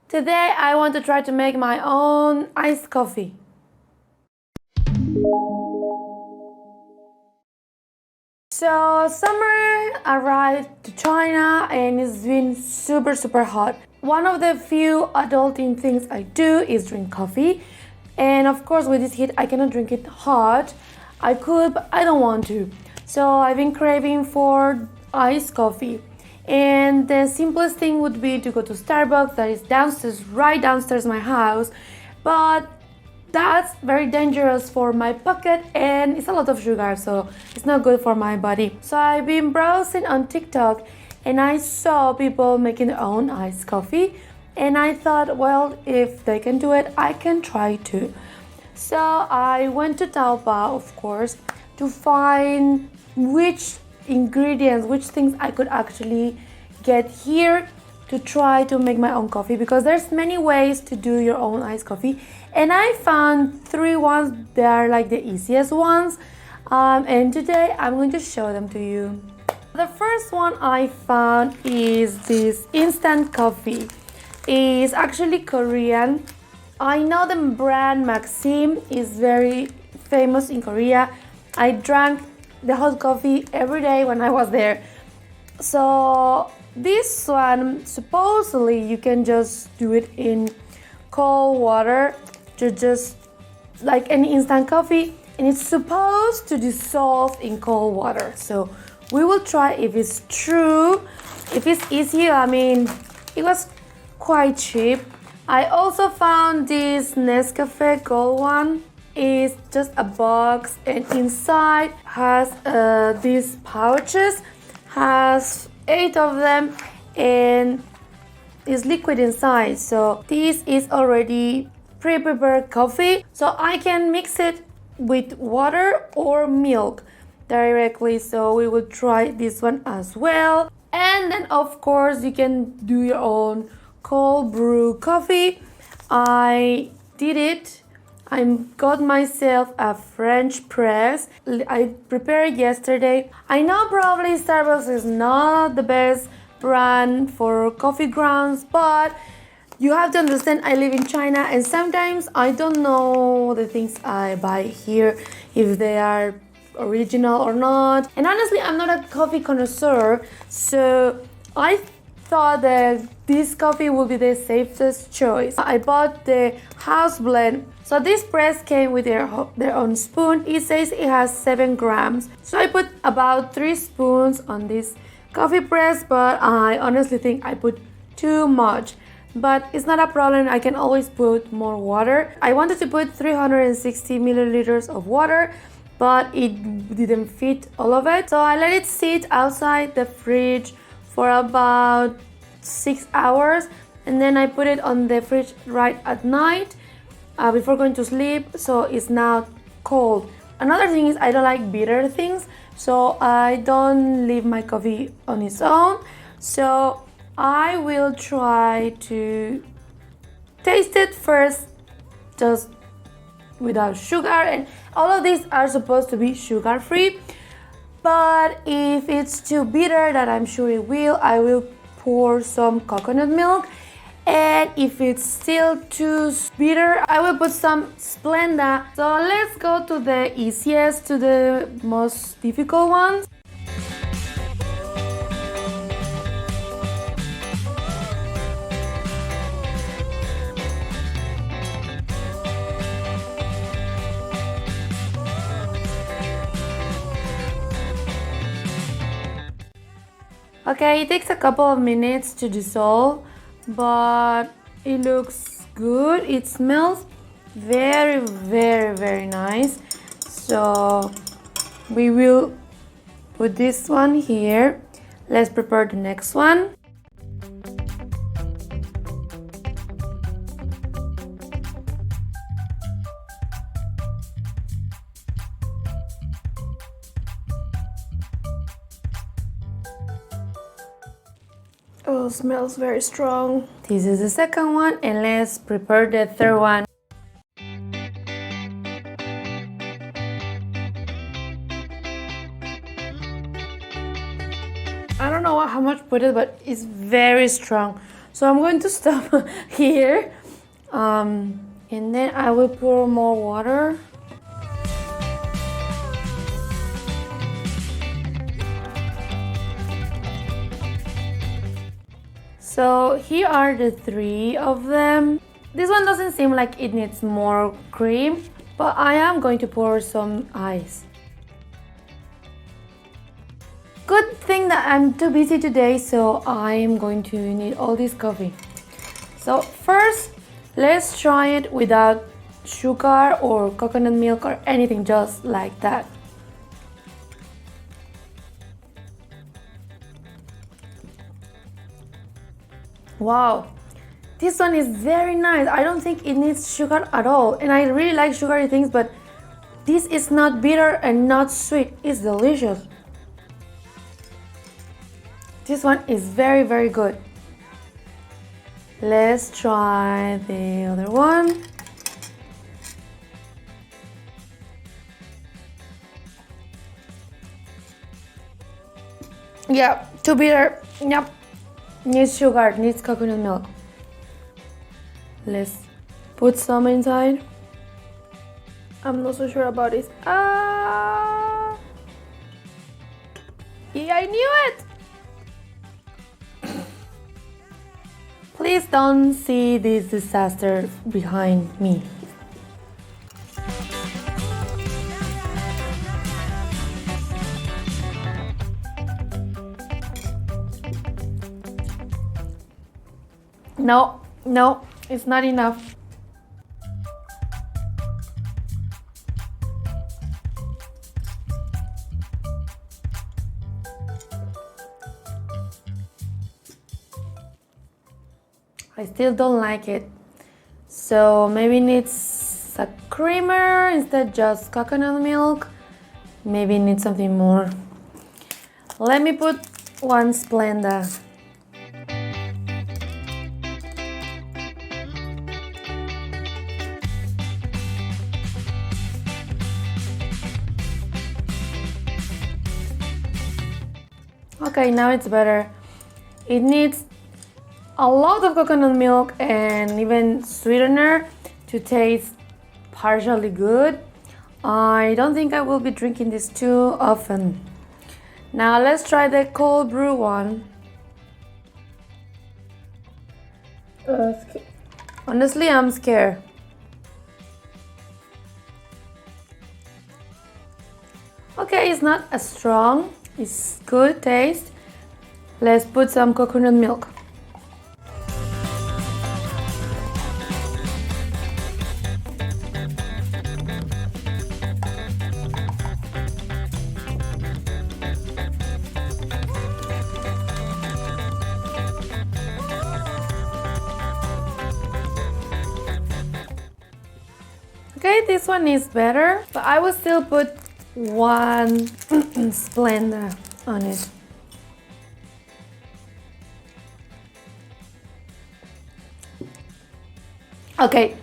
Today I want to try to make my own iced coffee. So summer arrived to China and it's been super hot. One of the few adulting things I do is drink coffee. And of course with this heat I cannot drink it hot. I could, but I don't want to. So I've been craving for iced coffee. And the simplest thing would be to go to Starbucks, that is downstairs, right downstairs my house. But that's very dangerous for my pocket and it's a lot of sugar, so it's not good for my body. So I've been browsing on TikTok and I saw people making their own iced coffee. And I thought, well, if they can do it, I can try too. So I went to Taobao, of course, to find which ingredients, which things I could actually get here to try to make my own coffee, because there's many ways to do your own iced coffee and I found 3 ones that are like the easiest ones, and today I'm going to show them to you. The first one I found is this instant coffee. It's actually Korean. I know the brand Maxim is very famous in Korea. I drank the hot coffee every day when I was there. So this one, supposedly you can just do it in cold water, to just like any instant coffee, and it's supposed to dissolve in cold water. So we will try if it's true, if it's easy. I mean, it was quite cheap. I also found this Nescafe Gold one. It's just a box and inside has these pouches, has 8 of them and is liquid inside. So this is already pre-prepared coffee, so I can mix it with water or milk directly. So we will try this one as well. And then of course you can do your own cold brew coffee. I did it. I got myself a French press. I prepared yesterday. I know probably Starbucks is not the best brand for coffee grounds, but you have to understand I live in China and sometimes I don't know the things I buy here, if they are original or not. And honestly, I'm not a coffee connoisseur, so I thought that this coffee would be the safest choice. I bought the house blend. So this press came with their own spoon. It says it has 7 grams. So I put about 3 spoons on this coffee press, but I honestly think I put too much. But it's not a problem, I can always put more water. I wanted to put 360 milliliters of water, but it didn't fit all of it. So I let it sit outside the fridge for about 6 hours, and then I put it on the fridge right at night before going to sleep, so it's now cold. Another thing is I don't like bitter things, so I don't leave my coffee on its own. So I will try to taste it first, just without sugar, and all of these are supposed to be sugar free. But if it's too bitter, that I'm sure it will, I will pour some coconut milk. And if it's still too bitter, I will put some Splenda. So let's go to the easiest to the most difficult ones. Okay, it takes a couple of minutes to dissolve, but it looks good. It smells very nice. So we will put this one here. Let's prepare the next one. Oh, smells very strong. This is the second one, and let's prepare the third one. I don't know how much put it, but it's very strong. So I'm going to stop here. And then I will pour more water. So here are the 3 of them. This one doesn't seem like it needs more cream, but I am going to pour some ice. Good thing that I'm too busy today, so I am going to need all this coffee. So first, let's try it without sugar or coconut milk or anything, just like that. Wow, this one is very nice. I don't think it needs sugar at all, and I really like sugary things, but this is not bitter and not sweet. It's delicious. This one is very, very good. Let's try the other one. Yeah, too bitter. Yep. Needs sugar, needs coconut milk. Let's put some inside. I'm not so sure about this. Yeah, I knew it! Please don't see this disaster behind me. No, it's not enough. I still don't like it. So maybe it needs a creamer instead just coconut milk. Maybe it needs something more. Let me put 1 Splenda. Okay, now it's better. It needs a lot of coconut milk and even sweetener to taste partially good. I don't think I will be drinking this too often. Now let's try the cold brew one. Honestly, I'm scared. Okay, it's not as strong. It's good taste. Let's put some coconut milk. Okay, this one is better, but I will still put 1 Splenda on it. Okay,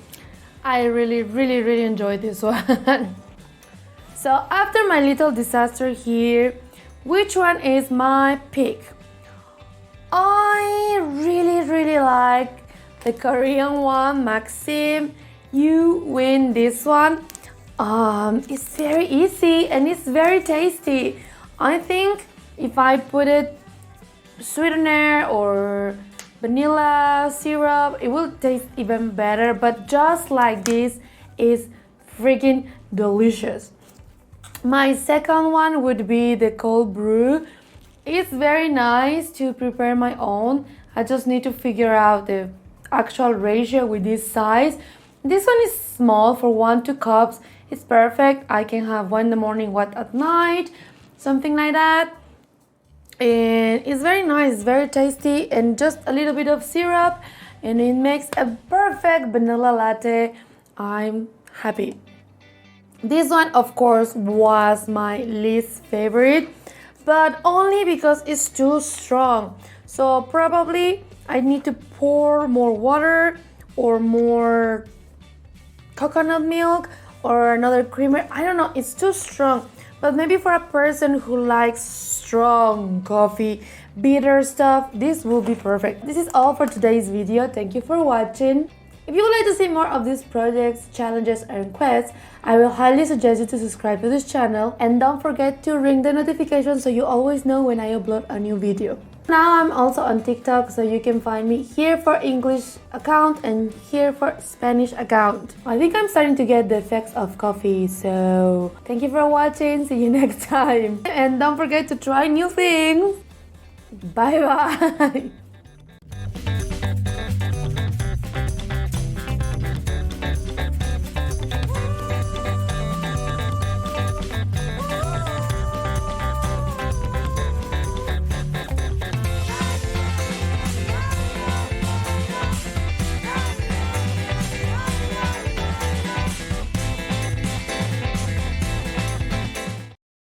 I really enjoyed this one. So after my little disaster here, which one is my pick? I really like the Korean one, Maxim. You win this one. It's very easy and it's very tasty. I think if I put it sweetener or vanilla syrup, it will taste even better, but just like this is freaking delicious. My second one would be the cold brew. It's very nice to prepare my own. I just need to figure out the actual ratio with this size. This one is small for 2 cups. It's perfect. I can have one in the morning, one at night, something like that. And it's very nice, very tasty, and just a little bit of syrup, and it makes a perfect vanilla latte. I'm happy. This one, of course, was my least favorite, but only because it's too strong. So probably I need to pour more water or more coconut milk or another creamer. I don't know, it's too strong. But maybe for a person who likes strong coffee, bitter stuff, this will be perfect. This is all for today's video. Thank you for watching. If you would like to see more of these projects, challenges, and quests, I will highly suggest you to subscribe to this channel and don't forget to ring the notification so you always know when I upload a new video. Now I'm also on TikTok, so you can find me here for English account and here for Spanish account. I think I'm starting to get the effects of coffee, so thank you for watching. See you next time. And don't forget to try new things. Bye bye.